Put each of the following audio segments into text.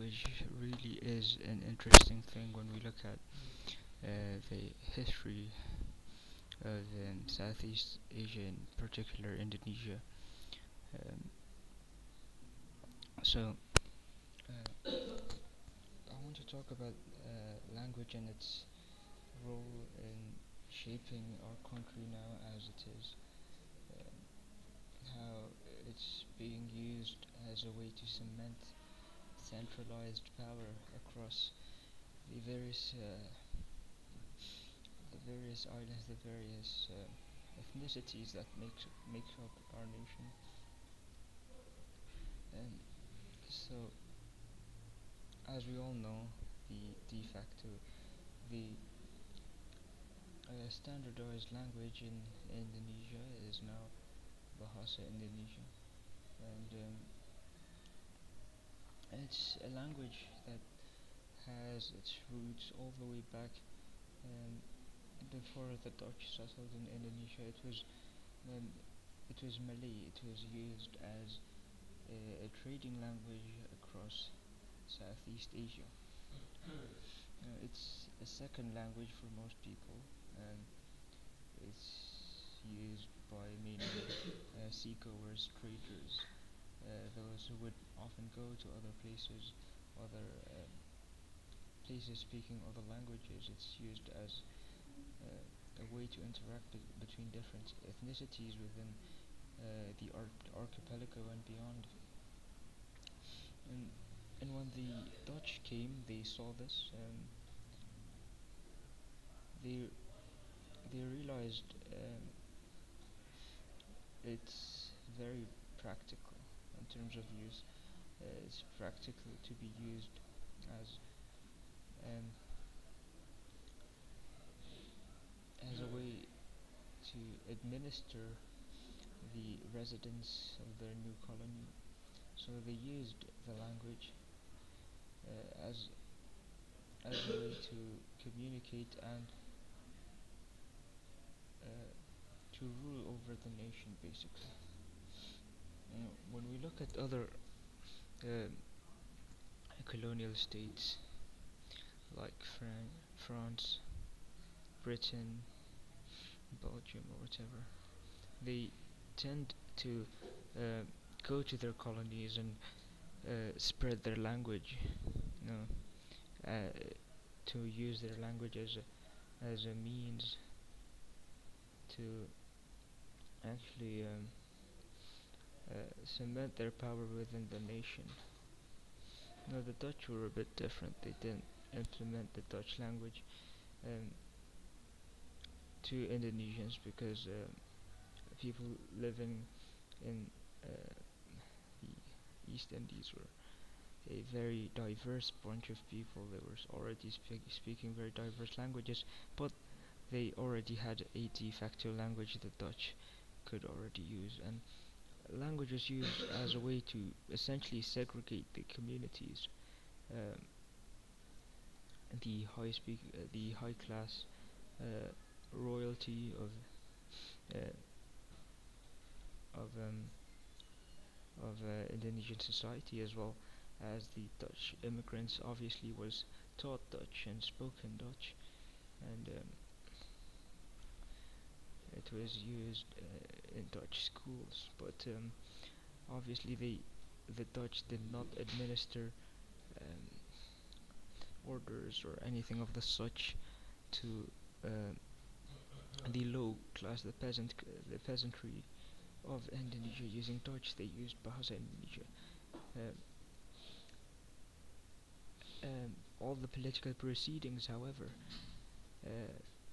language really is an interesting thing when we look at the history of Southeast Asia, in particular Indonesia. Um, so, uh, I want to talk about language and its role in shaping our country now as it is. Um, how it's being used as a way to cement centralized power across the various islands, the various ethnicities that make up our nation. And so, as we all know, the de facto, the standardized language in Indonesia is now Bahasa Indonesia, and it's a language that has its roots all the way back um, before the Dutch settled in Indonesia. Um, it was Malay. It was used as a trading language across Southeast Asia. It's a second language for most people. Um, it's used by mainly seagoers, traders, those who would often go to other places, other places speaking other languages. It's used as a way to interact between different ethnicities within the archipelago and beyond. And, and when the Dutch came, they saw this. They they realized it's very practical in terms of use. It's practical to be used as um, as a way to administer the residents of their new colony. So they used the language as a way to communicate and uh, to rule over the nation, basically. When we look at other uh, colonial states like France, Britain, Belgium, or whatever, they tend to uh, go to their colonies and spread their language, you know, uh, to use their language as a means to actually cement their power within the nation. No, the Dutch were a bit different. They didn't implement the Dutch language um, to Indonesians because people living in the East Indies were a very diverse bunch of people. They were already speaking very diverse languages, but they already had a de facto language the Dutch could already use, and language was used as a way to essentially segregate the communities. Um, the high class uh, royalty uh, of Indonesian society, as well as the Dutch immigrants, obviously was taught Dutch and spoken Dutch, and it was used in Dutch schools. But obviously, the Dutch did not administer um, orders or anything of the such to uh, the low class, the peasantry of Indonesia using Dutch. They used Bahasa Indonesia. Um, all the political proceedings, however,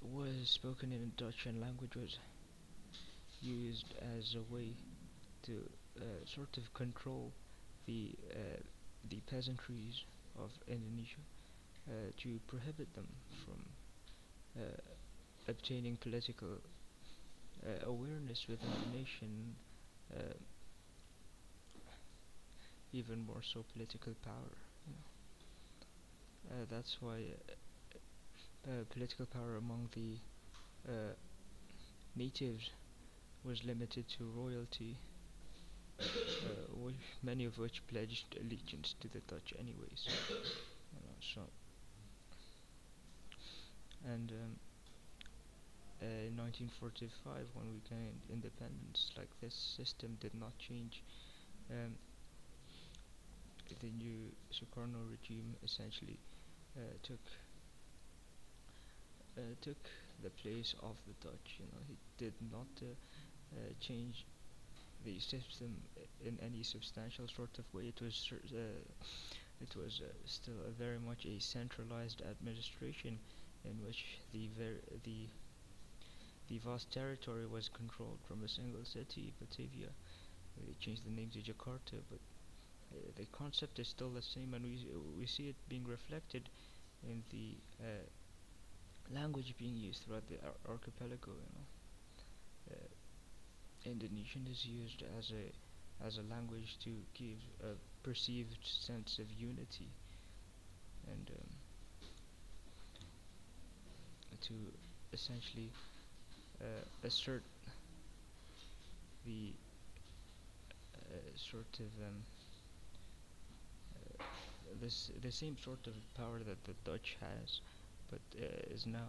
was spoken in Dutch, and language was used as a way to sort of control the peasantries of Indonesia, to prohibit them from uh, obtaining political awareness within the nation, uh, even more so political power. You that's why political power among the natives was limited to royalty, many of which pledged allegiance to the Dutch anyways. So, and in 1945, when we gained independence, like this system did not change. Um, the new Sukarno regime essentially took took the place of the Dutch. He did not change the system in any substantial sort of way. It was still a very much a centralized administration in which the vast territory was controlled from a single city, Batavia. They changed the name to Jakarta, but the concept is still the same, and we see it being reflected in the language being used throughout the archipelago. Indonesian is used as a language to give a perceived sense of unity and to essentially assert the sort of the same sort of power that the Dutch has, but is now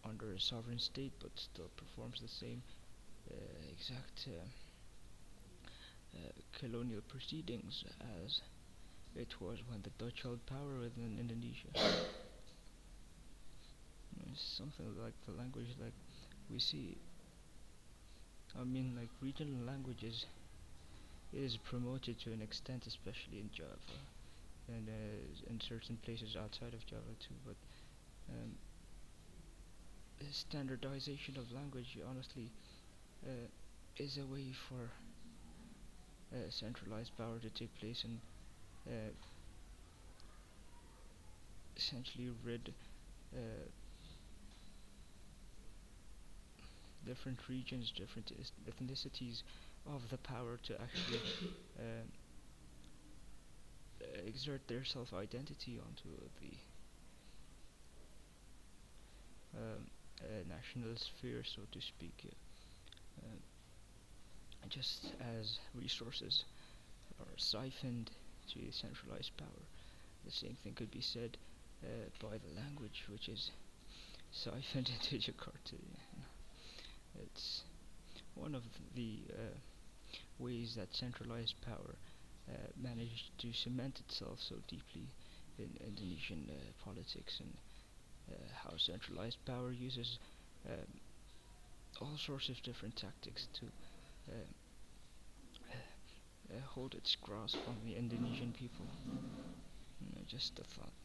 under a sovereign state, but still performs the same exact colonial proceedings as it was when the Dutch held power within Indonesia. It's something like the language like we see. I mean, like regional languages is promoted to an extent, especially in Java and in certain places outside of Java too. But um, standardization of language, honestly, uh, is a way for centralized power to take place and uh, essentially rid uh, different regions, different ethnicities of the power to actually uh, exert their self-identity onto the um, national sphere, so to speak. Uh, just as resources are siphoned to centralized power, the same thing could be said by the language, which is siphoned into Jakarta. It's one of the ways that centralized power managed to cement itself so deeply in Indonesian politics, and how centralized power uses um, all sorts of different tactics to hold its grasp on the Indonesian people. Just a thought.